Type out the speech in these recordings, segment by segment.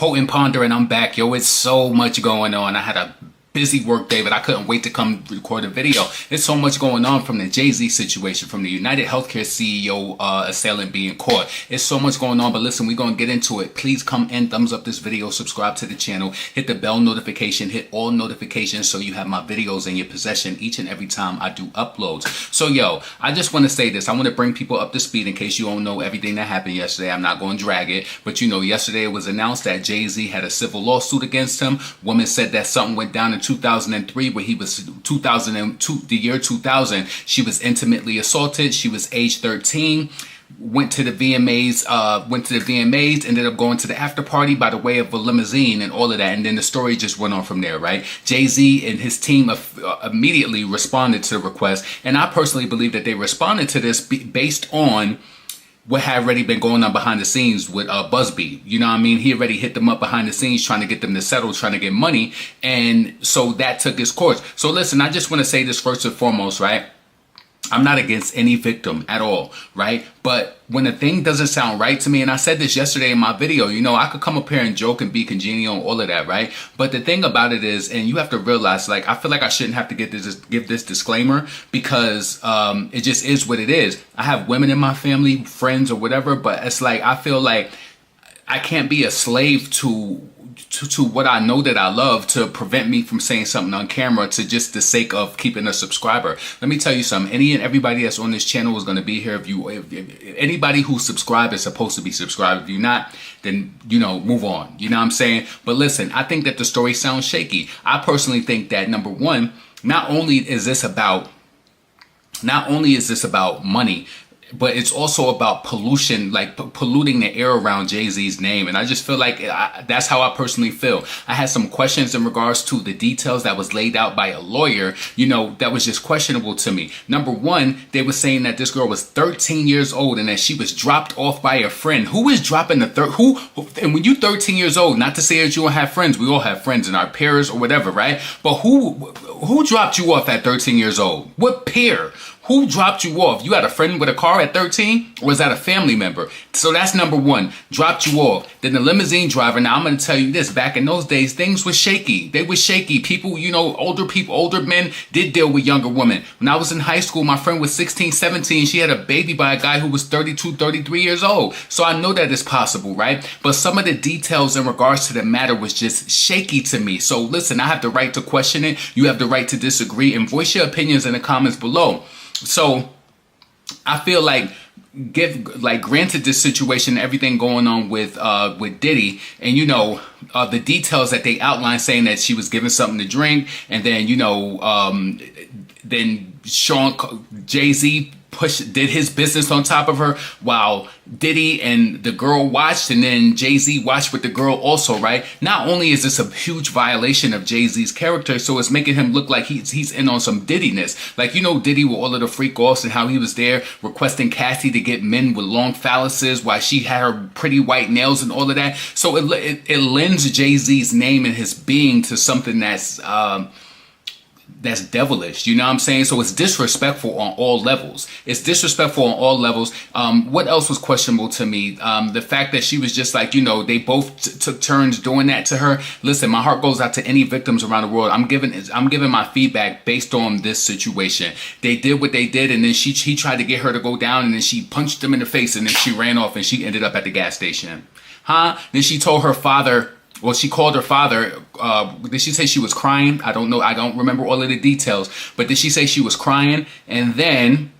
Potent Ponder, and I'm back. Yo, it's so much going on. I had a busy work day, but I couldn't wait to come record a video. There's so much going on, from the Jay-Z situation, from the United Healthcare CEO assailant being caught. It's so much going on, but listen, we're going to get into it. Please come and thumbs up this video, subscribe to the channel, hit the bell notification, hit all notifications so you have my videos in your possession each and every time I do uploads. So yo, I just want to say this. I want to bring people up to speed in case you don't know everything that happened yesterday. I'm not going to drag it, but you know, yesterday it was announced that Jay-Z had a civil lawsuit against him. Woman said that something went down in 2003 where he was 2002, the year 2000. She was intimately assaulted. She was age 13. Went to the VMAs, ended up going to the after party by the way of a limousine and all of that. And then the story just went on from there, right? Jay-Z and his team immediately responded to the request. And I personally believe that they responded to this based on what had already been going on behind the scenes with Busby. You know what I mean? He already hit them up behind the scenes trying to get them to settle, trying to get money. And so that took its course. So listen, I just want to say this first and foremost, right? I'm not against any victim at all, right? But when a thing doesn't sound right to me, and I said this yesterday in my video, you know, I could come up here and joke and be congenial and all of that, right? But the thing about it is, and you have to realize, like, I feel like I shouldn't have to give this disclaimer because it just is what it is. I have women in my family, friends or whatever, but it's like, I feel like I can't be a slave to what I know that I love to prevent me from saying something on camera to just the sake of keeping a subscriber. Let me tell you something. Any and everybody that's on this channel is going to be here. If anybody who's subscribed is supposed to be subscribed. If you're not, then, you know, move on. You know what I'm saying? But listen, I think that the story sounds shaky. I personally think that, number one, not only is this about money, but it's also about pollution, like polluting the air around Jay-Z's name. And I just feel like that's how I personally feel. I had some questions in regards to the details that was laid out by a lawyer, you know, that was just questionable to me. Number one, they were saying that this girl was 13 years old and that she was dropped off by a friend. Who is dropping the and when you're 13 years old, not to say that you don't have friends, we all have friends and our peers or whatever, right? But who dropped you off at 13 years old? What peer? Who dropped you off? You had a friend with a car at 13, or was that a family member? So that's number one, dropped you off. Then the limousine driver, now I'm going to tell you this, back in those days, things were shaky. They were shaky. People, you know, older men did deal with younger women. When I was in high school, my friend was 16, 17. She had a baby by a guy who was 32, 33 years old. So I know that it's possible, right? But some of the details in regards to the matter was just shaky to me. So listen, I have the right to question it. You have the right to disagree and voice your opinions in the comments below. So I feel like, granted this situation, everything going on with Diddy, and you know, the details that they outlined, saying that she was given something to drink, and then, you know, then Jay-Z did his business on top of her while Diddy and the girl watched, and then Jay-Z watched with the girl also, right? Not only is this a huge violation of Jay-Z's character, so it's making him look like he's in on some Diddy-ness. Like, you know, Diddy with all of the freak offs and how he was there requesting Cassie to get men with long phalluses while she had her pretty white nails and all of that. So it lends Jay-Z's name and his being to something that's devilish, you know what I'm saying? So it's disrespectful on all levels. It's disrespectful on all levels. What else was questionable to me? The fact that she was just like, you know, they both took turns doing that to her. Listen, my heart goes out to any victims around the world. I'm giving my feedback based on this situation. They did what they did, and then he tried to get her to go down, and then she punched him in the face, and then she ran off, and she ended up at the gas station. Then she told her father. Well, she called her father. Did she say she was crying? I don't know. I don't remember all of the details. But did she say she was crying? And then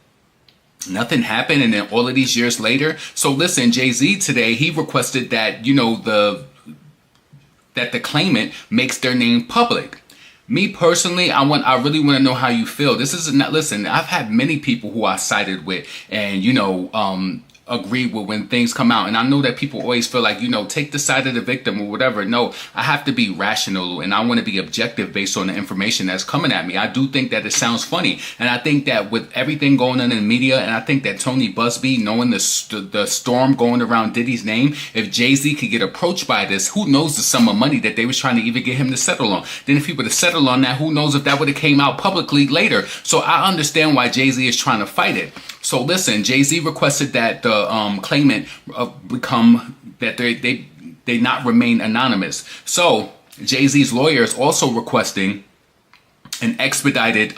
nothing happened. And then all of these years later. So listen, Jay-Z today, he requested that, you know, that the claimant makes their name public. Me personally, I really want to know how you feel. This is not, listen, I've had many people who I sided with, and, you know, agree with when things come out, and I know that people always feel like, you know, take the side of the victim or whatever. No, I have to be rational, and I want to be objective based on the information that's coming at me. I do think that it sounds funny, and I think that with everything going on in the media, and I think that Tony Busby, knowing the storm going around Diddy's name, if Jay-Z could get approached by this, who knows the sum of money that they was trying to even get him to settle on. Then if he would have settled on that, who knows if that would have came out publicly later. So I understand why Jay-Z is trying to fight it. So listen, Jay-Z requested that the claimant become, that they they not remain anonymous. So Jay-Z's lawyer is also requesting an expedited,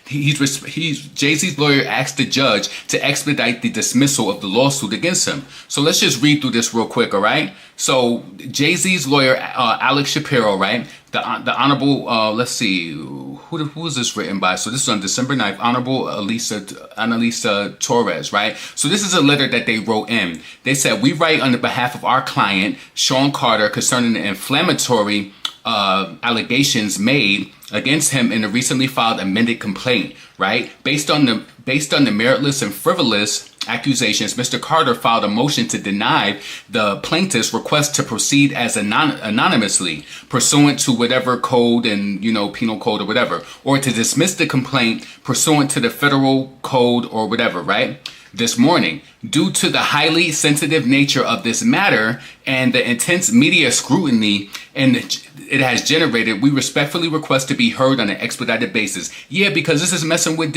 Jay-Z's lawyer asked the judge to expedite the dismissal of the lawsuit against him. So let's just read through this real quick, all right? So Jay-Z's lawyer, Alex Shapiro, right? The Honorable, let's see, who is this written by? So this is on December 9th, Honorable Annalisa Torres, right? So this is a letter that they wrote in. They said, we write on the behalf of our client, Sean Carter, concerning the inflammatory allegations made against him in the recently filed amended complaint, right? Based on the meritless and frivolous accusations, Mr. Carter filed a motion to deny the plaintiff's request to proceed as anonymously, pursuant to whatever code and, penal code or whatever, or to dismiss the complaint pursuant to the federal code or whatever, right? This morning, due to the highly sensitive nature of this matter and the intense media scrutiny and it has generated, we respectfully request to be heard on an expedited basis. Yeah, because this is messing with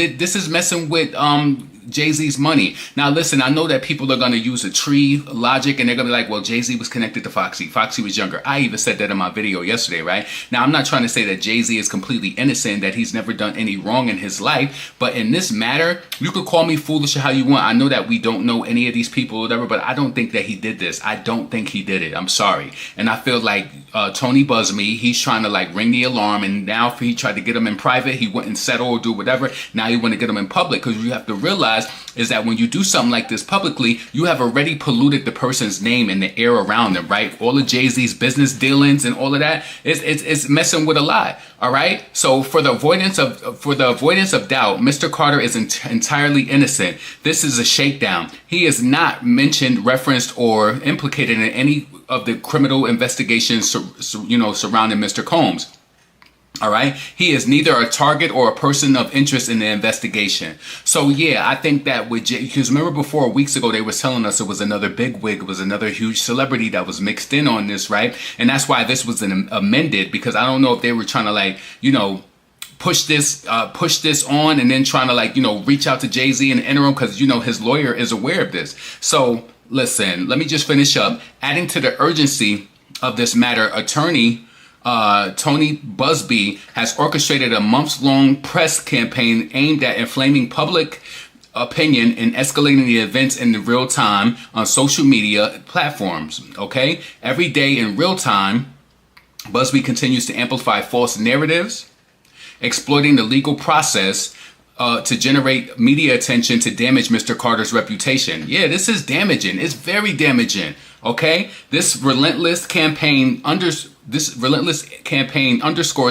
Jay-Z's money. Now, listen, I know that people are going to use a tree logic and they're going to be like, well, Jay-Z was connected to Foxy. Foxy was younger. I even said that in my video yesterday, right? Now, I'm not trying to say that Jay-Z is completely innocent, that he's never done any wrong in his life. But in this matter, you could call me foolish or how you want. I know that we don't know any of these people or whatever, but I don't think that he did this. I don't think he did it. I'm sorry. And I feel like Tony Buzzme, he's trying to like ring the alarm. And now if he tried to get him in private, he wouldn't settle or do whatever. Now he want to get him in public, because you have to realize is that when you do something like this publicly, you have already polluted the person's name and the air around them, right? All of Jay-Z's business dealings and all of that, it's messing with a lot. All right. So for the avoidance of doubt, Mr. Carter is entirely innocent. This is a shakedown. He is not mentioned, referenced, or implicated in any of the criminal investigations, surrounding Mr. Combs. All right. He is neither a target or a person of interest in the investigation. So, yeah, I think that because remember before weeks ago, they were telling us it was another bigwig, it was another huge celebrity that was mixed in on this. Right. And that's why this was amended, because I don't know if they were trying to push this on and then trying to reach out to Jay-Z in the interim, because, his lawyer is aware of this. So, listen, let me just finish up. Adding to the urgency of this matter, attorney Tony Buzzme has orchestrated a months-long press campaign aimed at inflaming public opinion and escalating the events in the real time on social media platforms. Okay, every day in real time, Buzzme continues to amplify false narratives, exploiting the legal process to generate media attention to damage Mr. Carter's reputation. Yeah, this is damaging. It's very damaging. Okay, this relentless campaign underscores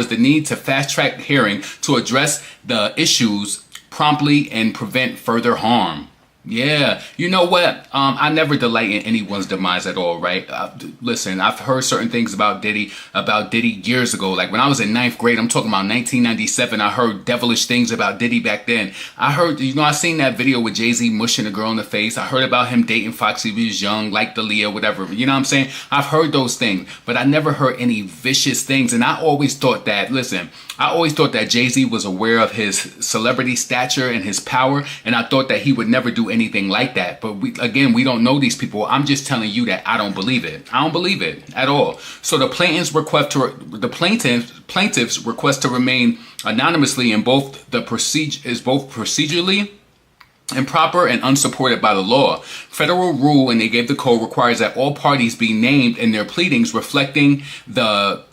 the need to fast-track hearing to address the issues promptly and prevent further harm. Yeah, you know what? I never delight in anyone's demise at all, right? Listen, I've heard certain things about Diddy years ago. Like when I was in 9th grade, I'm talking about 1997. I heard devilish things about Diddy back then. I heard, I seen that video with Jay-Z mushing a girl in the face. I heard about him dating Foxy when he was young, like Dalia, whatever. You know what I'm saying? I've heard those things, but I never heard any vicious things. And I always thought that, Jay-Z was aware of his celebrity stature and his power, and I thought that he would never do anything like that. But we don't know these people. I'm just telling you that I don't believe it. I don't believe it at all. So the plaintiff's request to remain anonymously in both procedurally improper and unsupported by the law. Federal rule, and they gave the code, requires that all parties be named in their pleadings, reflecting the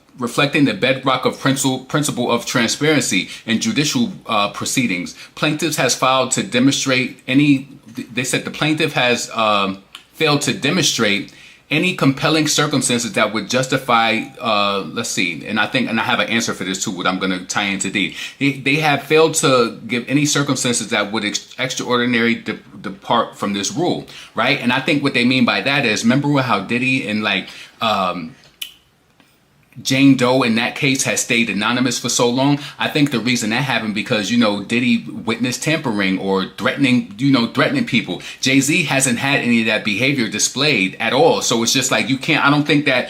bedrock of principle of transparency in judicial proceedings. Plaintiffs has failed to demonstrate the plaintiff has failed to demonstrate any compelling circumstances that would justify, and I have an answer for this too, what I'm going to tie into D. They have failed to give any circumstances that would extraordinary depart from this rule, right? And I think what they mean by that is, remember how Diddy and Jane Doe in that case has stayed anonymous for so long? I think the reason that happened because, Diddy witnessed tampering or threatening people. Jay-Z hasn't had any of that behavior displayed at all. So it's just like, I don't think that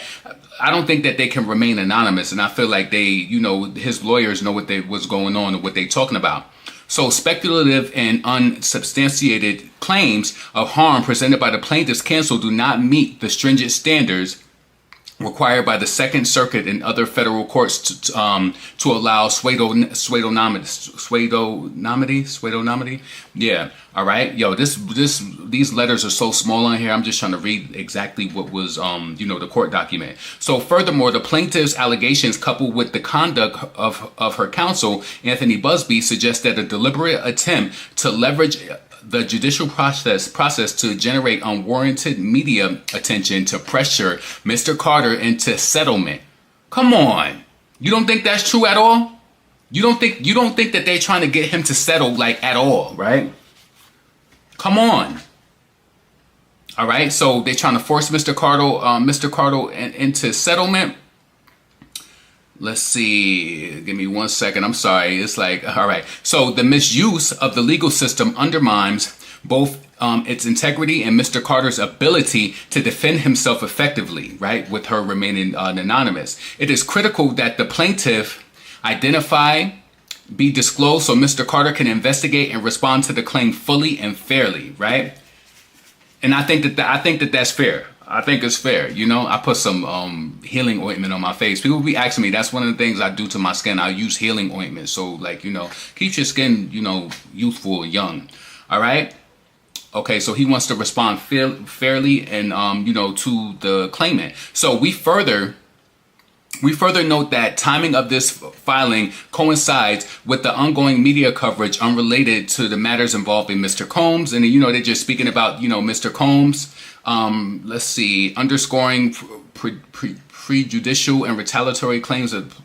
they can remain anonymous. And I feel like his lawyers know what's going on and what they're talking about. So speculative and unsubstantiated claims of harm presented by the plaintiff's counsel do not meet the stringent standards required by the Second Circuit and other federal courts to allow pseudonomity. Yeah, all right. Yo, these letters are so small on here. I'm just trying to read exactly what was the court document. So furthermore, the plaintiff's allegations coupled with the conduct of her counsel, Anthony Busby, suggest that a deliberate attempt to leverage the judicial process to generate unwarranted media attention to pressure Mr. Carter into settlement. Come on. You don't think that's true at all? You don't think that they're trying to get him to settle like at all, right? Come on. All right. So they're trying to force Mr. Carter into settlement. Let's see. Give me 1 second. I'm sorry. It's like, all right. So the misuse of the legal system undermines both its integrity and Mr. Carter's ability to defend himself effectively, right? With her remaining anonymous. It is critical that the plaintiff identify, be disclosed so Mr. Carter can investigate and respond to the claim fully and fairly, right? And I think that that's fair. I think it's fair. You know, I put some healing ointment on my face. People be asking me, that's one of the things I do to my skin. I use healing ointment. So like, keeps your skin, youthful and young. All right. Okay. So he wants to respond fairly and, to the claimant. So we further note that timing of this filing coincides with the ongoing media coverage unrelated to the matters involving Mr. Combs. And, they're just speaking about, Mr. Combs. Let's see, underscoring prejudicial and retaliatory claims of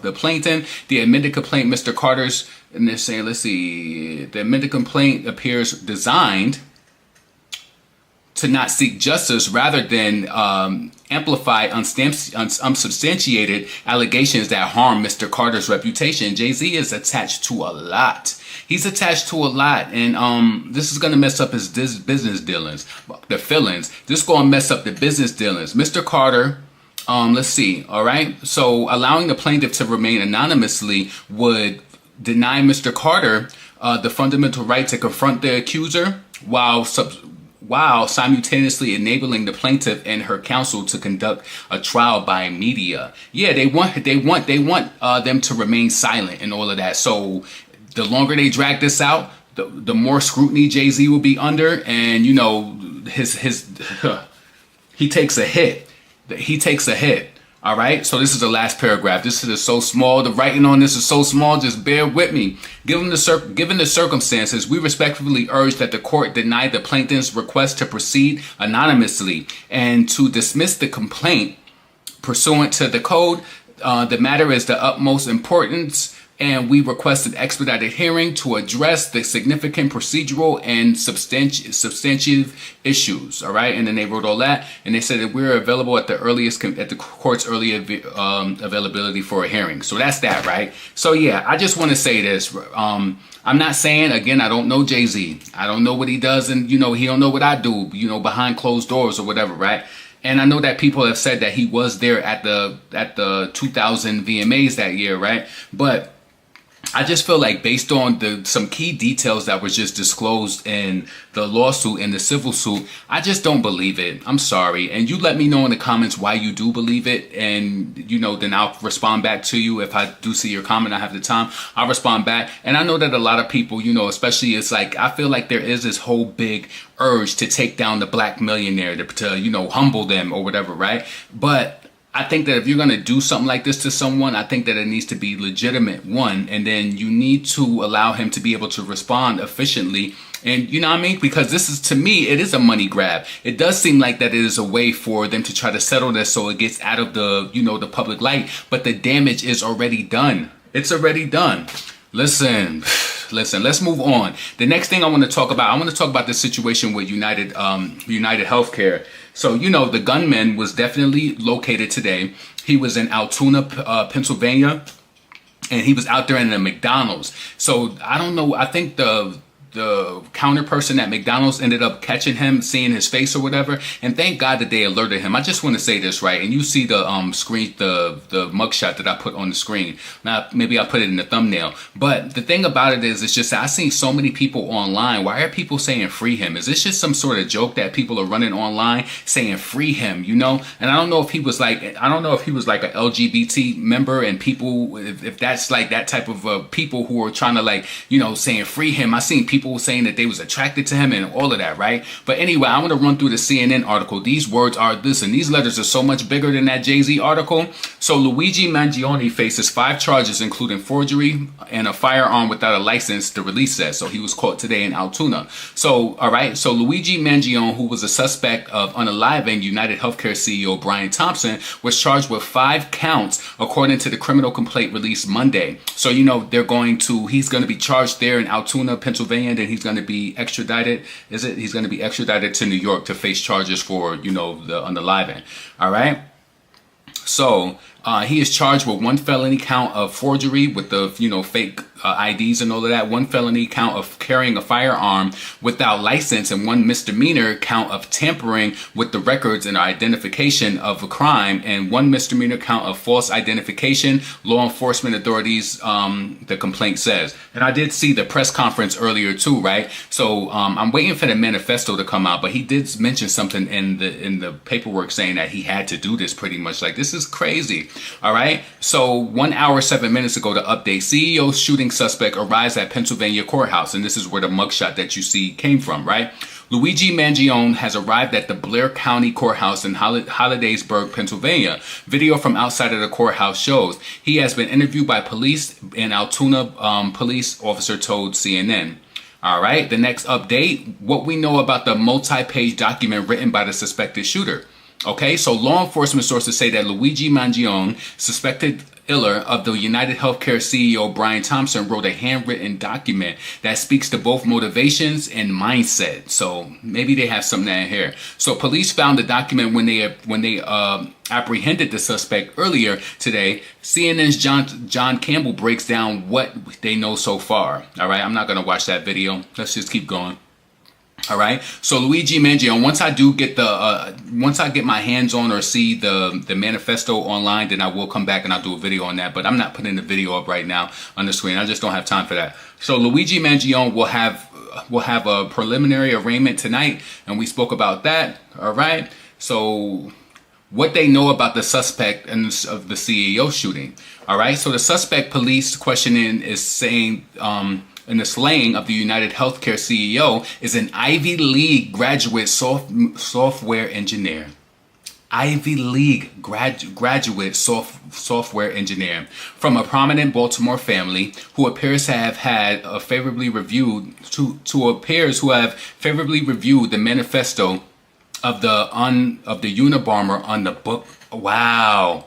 the plaintiff. The amended complaint, Mr. Carter's, and they're saying, let's see, the amended complaint appears designed to not seek justice rather than amplify unsubstantiated allegations that harm Mr. Carter's reputation. Jay-Z is attached to a lot. He's attached to a lot, and this is going to mess up his business dealings, the feelings. This is going to mess up the business dealings. Mr. Carter, let's see, all right? So allowing the plaintiff to remain anonymously would deny Mr. Carter the fundamental right to confront the accuser while simultaneously enabling the plaintiff and her counsel to conduct a trial by media. Yeah, they want them to remain silent and all of that. So the longer they drag this out, the more scrutiny Jay-Z will be under, and he takes a hit. He takes a hit. All right. So this is the last paragraph. This is so small. The writing on this is so small. Just bear with me. Given the circumstances, we respectfully urge that the court deny the plaintiff's request to proceed anonymously and to dismiss the complaint pursuant to the code. The matter is the utmost importance, and we request an expedited hearing to address the significant procedural and substantive issues. All right. And then they wrote all that, and they said that we're available at the court's early availability for a hearing. So that's that. Right. So, yeah, I just want to say this. I'm not saying, again, I don't know Jay-Z. I don't know what he does. And, he don't know what I do, behind closed doors or whatever. Right. And I know that people have said that he was there at the 2000 VMAs that year. Right. But I just feel like based on some key details that was just disclosed in the lawsuit and the civil suit, I just don't believe it. I'm sorry. And you let me know in the comments why you do believe it. And, then I'll respond back to you. If I do see your comment, I have the time, I'll respond back. And I know that a lot of people, especially it's like, I feel like there is this whole big urge to take down the black millionaire to humble them or whatever. Right. But I think that if you're going to do something like this to someone, I think that it needs to be legitimate, one, and then you need to allow him to be able to respond efficiently. And you know what I mean? Because this is, to me, it is a money grab. It does seem like that it is a way for them to try to settle this so it gets out of the, the public light. But the damage is already done. It's already done. Listen, let's move on. The next thing I want to talk about the situation with United Healthcare. So, the gunman was definitely located today. He was in Altoona, Pennsylvania, and he was out there in the McDonald's. So I don't know. I think the the counter person at McDonald's ended up catching him, seeing his face or whatever, and thank God that they alerted him. I just want to say this, right? And you see the screen, the mugshot that I put on the screen. Now maybe I'll put it in the thumbnail. But the thing about it is, it's just that I've seen so many people online. Why are people saying free him? Is this just some sort of joke that people are running online saying free him? You know? And I don't know if he was like, I don't know if he was like an LGBT member, and people, if that's like that type of people who are trying to, like, you know, saying free him. I seen people saying that they was attracted to him and all of that, right? But anyway, I'm going to run through the CNN article. These words are, listen, these letters are so much bigger than that Jay-Z article. So Luigi Mangione faces 5 charges, including forgery and a firearm without a license, the release says. So he was caught today in Altoona. So, all right. So Luigi Mangione, who was a suspect of unaliving United Healthcare CEO Brian Thompson, was charged with 5 counts, according to the criminal complaint released Monday. So, you know, he's going to be charged there in Altoona, Pennsylvania, and then he's going to be extradited. He's going to be extradited to New York to face charges for, you know, the unaliving. All right. So he is charged with 1 felony count of forgery with the, you know, fake IDs and all of that, 1 felony count of carrying a firearm without license, and 1 misdemeanor count of tampering with the records and identification of a crime, and 1 misdemeanor count of false identification. Law enforcement authorities, the complaint says. And I did see the press conference earlier too, right? So I'm waiting for the manifesto to come out, but he did mention something in the paperwork saying that he had to do this pretty much. Like, this is crazy. All right. So 1 hour, 7 minutes ago, the update: CEO shooting suspect arrives at Pennsylvania courthouse. And this is where the mugshot that you see came from, right? Luigi Mangione has arrived at the Blair County Courthouse in Hollidaysburg, Pennsylvania. Video from outside of the courthouse shows he has been interviewed by police, and Altoona police officer told CNN. All right. The next update: what we know about the multi-page document written by the suspected shooter. Okay, so law enforcement sources say that Luigi Mangione, suspected killer of the United Healthcare CEO Brian Thompson, wrote a handwritten document that speaks to both motivations and mindset. So maybe they have something in here. So police found the document when they apprehended the suspect earlier today. CNN's John Campbell breaks down what they know so far. All right, I'm not going to watch that video. Let's just keep going. All right. So Luigi Mangione, once I get my hands on or see the manifesto online, then I will come back and I'll do a video on that. But I'm not putting the video up right now on the screen. I just don't have time for that. So Luigi Mangione will have a preliminary arraignment tonight, and we spoke about that. All right. So what they know about the suspect and of the CEO shooting. All right. So the suspect police questioning is saying, in the slaying of the United Healthcare CEO, is an Ivy League graduate software engineer. Ivy League graduate software engineer from a prominent Baltimore family who appears to have had a favorably reviewed who have favorably reviewed the manifesto of the Unabomber on the book. Wow.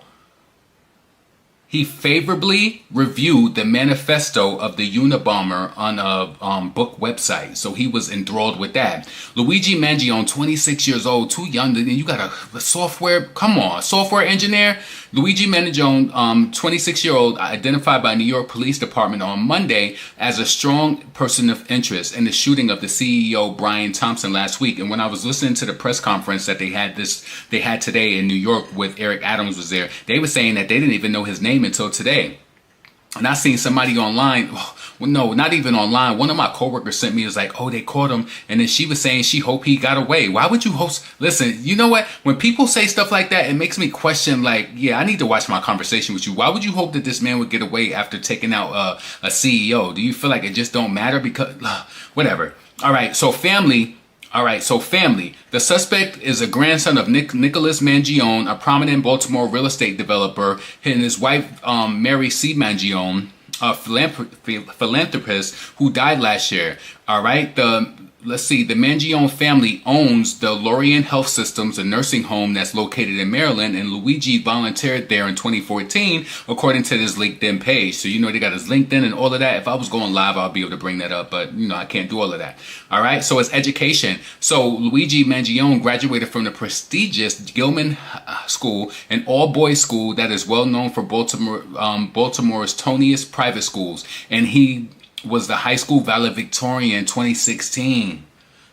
He favorably reviewed the manifesto of the Unabomber on a book website. So he was enthralled with that. Luigi Mangione, 26 years old, too young. And you got a software engineer. Luigi Mangione, 26-year-old, identified by New York Police Department on Monday as a strong person of interest in the shooting of the CEO Brian Thompson last week. And when I was listening to the press conference that they had today in New York with Eric Adams was there, they were saying that they didn't even know his name until today. And I seen somebody online, well, no, not even online. One of my coworkers sent me, was like, oh, they caught him. And then she was saying she hoped he got away. Why would you host? Listen, you know what? When people say stuff like that, it makes me question, like, yeah, I need to watch my conversation with you. Why would you hope that this man would get away after taking out a CEO? Do you feel like it just don't matter? Because, whatever. All right, so family. The suspect is a grandson of Nicholas Mangione, a prominent Baltimore real estate developer, and his wife, Mary C. Mangione, a philanthropist who died last year. All right. The Mangione family owns the Lorien Health Systems, a nursing home that's located in Maryland, and Luigi volunteered there in 2014, according to this LinkedIn page. So, they got his LinkedIn and all of that. If I was going live, I'll be able to bring that up, but, I can't do all of that. All right. So it's education. So Luigi Mangione graduated from the prestigious Gilman School, an all-boys school that is well known for Baltimore's toniest private schools. And he was the high school valedictorian in 2016.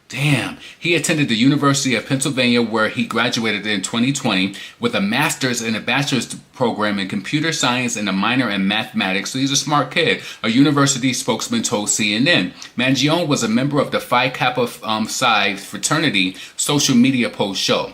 Damn. He attended the University of Pennsylvania, where he graduated in 2020 with a master's and a bachelor's program in computer science and a minor in mathematics. So he's a smart kid. A university spokesman told CNN. Mangione was a member of the Phi Kappa Psi fraternity social media post show.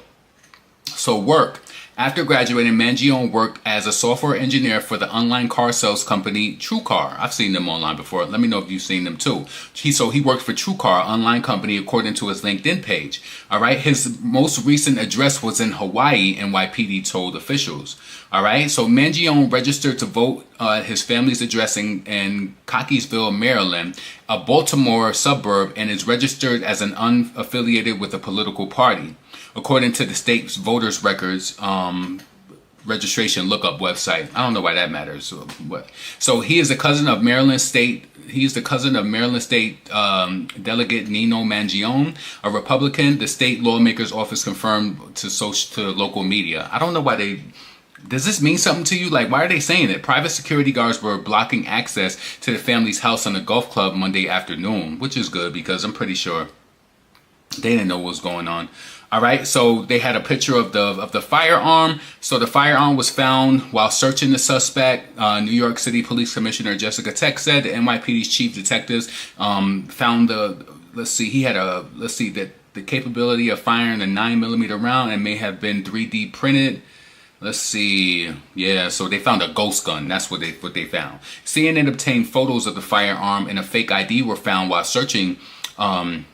So work. After graduating, Mangione worked as a software engineer for the online car sales company TrueCar. I've seen them online before. Let me know if you've seen them too. So he worked for TrueCar, online company, according to his LinkedIn page. All right. His most recent address was in Hawaii, NYPD told officials. All right. So Mangione registered to vote his family's address in Cockeysville, Maryland, a Baltimore suburb, and is registered as an unaffiliated with a political party, according to the state's voters records registration lookup website. I don't know why that matters. So he is a cousin of Maryland State. He is the cousin of Maryland State Delegate Nino Mangione, a Republican. The state lawmaker's office confirmed to local media. I don't know why they. Does this mean something to you? Like, why are they saying it? Private security guards were blocking access to the family's house on the golf club Monday afternoon, which is good because I'm pretty sure they didn't know what was going on. All right, so they had a picture of the firearm. So the firearm was found while searching the suspect. New York City Police Commissioner Jessica Tech said the NYPD's chief detectives found the capability of firing a 9mm round and may have been 3D printed. Let's see. Yeah, so they found a ghost gun. That's what they found. CNN obtained photos of the firearm, and a fake ID were found while searching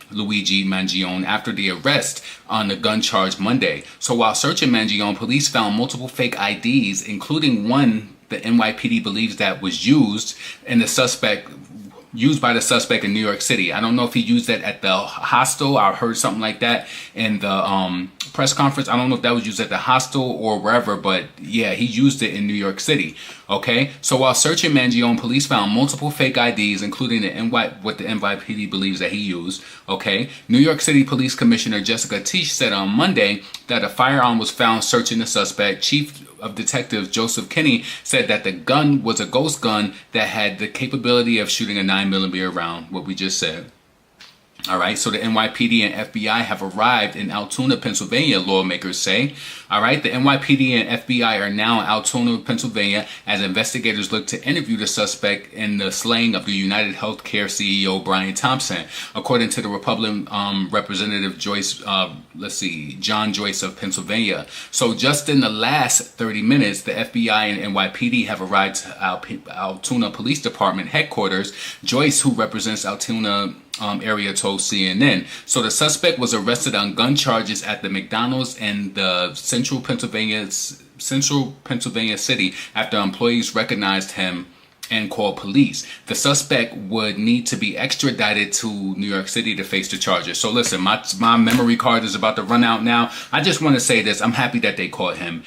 Luigi Mangione after the arrest on the gun charge Monday. So while searching Mangione, police found multiple fake IDs, including one the NYPD believes that was used by the suspect in New York City. I don't know if he used that at the hostel. I heard something like that in the press conference. I don't know if that was used at the hostel or wherever, but yeah, he used it in New York City. Okay, so while searching Mangione, police found multiple fake IDs, including what the NYPD believes that he used. Okay, New York City Police Commissioner Jessica Teach said on Monday that a firearm was found searching the suspect. Chief of Detectives Joseph Kinney said that the gun was a ghost gun that had the capability of shooting a 9mm round, what we just said. All right, so the NYPD and FBI have arrived in Altoona, Pennsylvania, lawmakers say. All right, the NYPD and FBI are now in Altoona, Pennsylvania, as investigators look to interview the suspect in the slaying of the United Healthcare CEO Brian Thompson, according to the Republican Representative John Joyce of Pennsylvania. So just in the last 30 minutes, the FBI and NYPD have arrived to Altoona Police Department headquarters. Joyce, who represents Altoona area, told CNN. So the suspect was arrested on gun charges at the McDonald's in the central Pennsylvania city after employees recognized him and called police. The suspect would need to be extradited to New York City to face the charges. So listen, my memory card is about to run out now. I just want to say this. I'm happy that they caught him.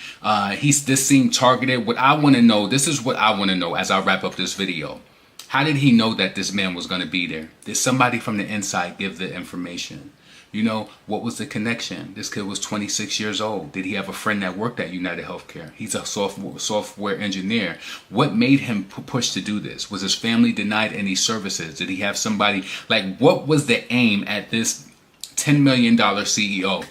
This seemed targeted. What I want to know, this is what I want to know as I wrap up this video. How did he know that this man was going to be there? Did somebody from the inside give the information? You know, what was the connection? This kid was 26 years old. Did he have a friend that worked at United Healthcare? He's a software engineer. What made him push to do this? Was his family denied any services? Did he have somebody? Like, what was the aim at this $10 million CEO?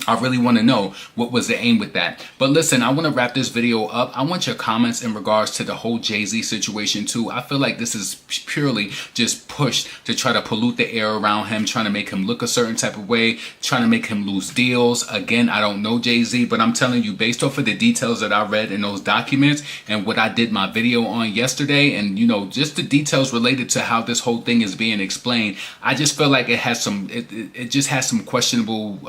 I really want to know what was the aim with that. But listen, I want to wrap this video up. I want your comments in regards to the whole Jay-Z situation too. I feel like this is purely just pushed to try to pollute the air around him, trying to make him look a certain type of way, trying to make him lose deals. Again, I don't know Jay-Z, but I'm telling you, based off of the details that I read in those documents and what I did my video on yesterday, and you know, just the details related to how this whole thing is being explained, I just feel like it has some, it just has some questionable,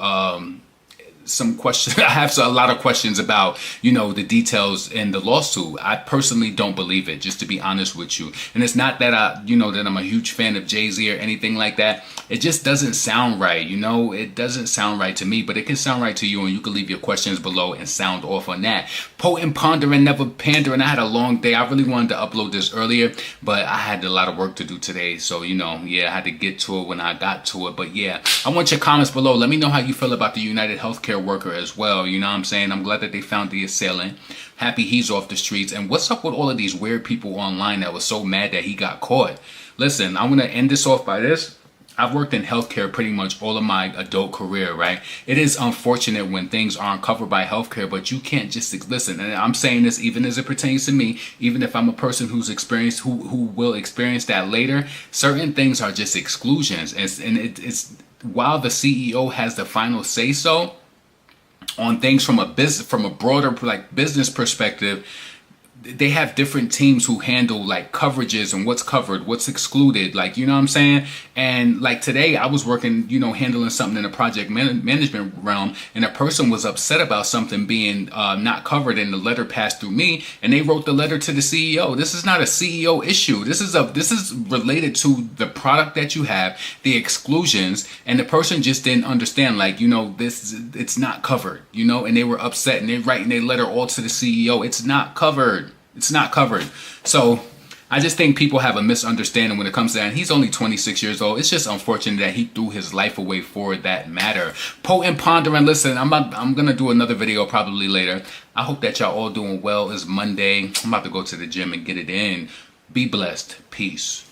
I have a lot of questions about, you know, the details in the lawsuit. I personally don't believe it, just to be honest with you. And it's not that that I'm a huge fan of Jay-Z or anything like that. It just doesn't sound right, you know. It doesn't sound right to me, but it can sound right to you, and you can leave your questions below and sound off on that. Potent, pondering, never pandering. I had a long day. I really wanted to upload this earlier, but I had a lot of work to do today. So, you know, yeah, I had to get to it when I got to it. But yeah, I want your comments below. Let me know how you feel about the United Healthcare healthcare worker as well. You know what I'm saying? I'm glad that they found the assailant. Happy he's off the streets. And what's up with all of these weird people online that was so mad that he got caught? Listen, I'm going to end this off by this. I've worked in healthcare pretty much all of my adult career, right? It is unfortunate when things aren't covered by healthcare, but you can't just listen. And I'm saying this even as it pertains to me, even if I'm a person who's experienced, who will experience that later. Certain things are just exclusions, and it's while the CEO has the final say so on things from a broader like business perspective. They have different teams who handle like coverages and what's covered, what's excluded, like, you know what I'm saying? And like today I was working, you know, handling something in the project management realm, and a person was upset about something being not covered, and the letter passed through me, and they wrote the letter to the CEO. This is not a CEO issue. This is related to the product that you have, the exclusions, and the person just didn't understand, like, you know, it's not covered, you know, and they were upset, and they're writing their letter all to the CEO. It's not covered. It's not covered. So I just think people have a misunderstanding when it comes to that. And he's only 26 years old. It's just unfortunate that he threw his life away for that matter. Potent pondering. Listen, I'm going to do another video probably later. I hope that y'all all doing well. It's Monday. I'm about to go to the gym and get it in. Be blessed. Peace.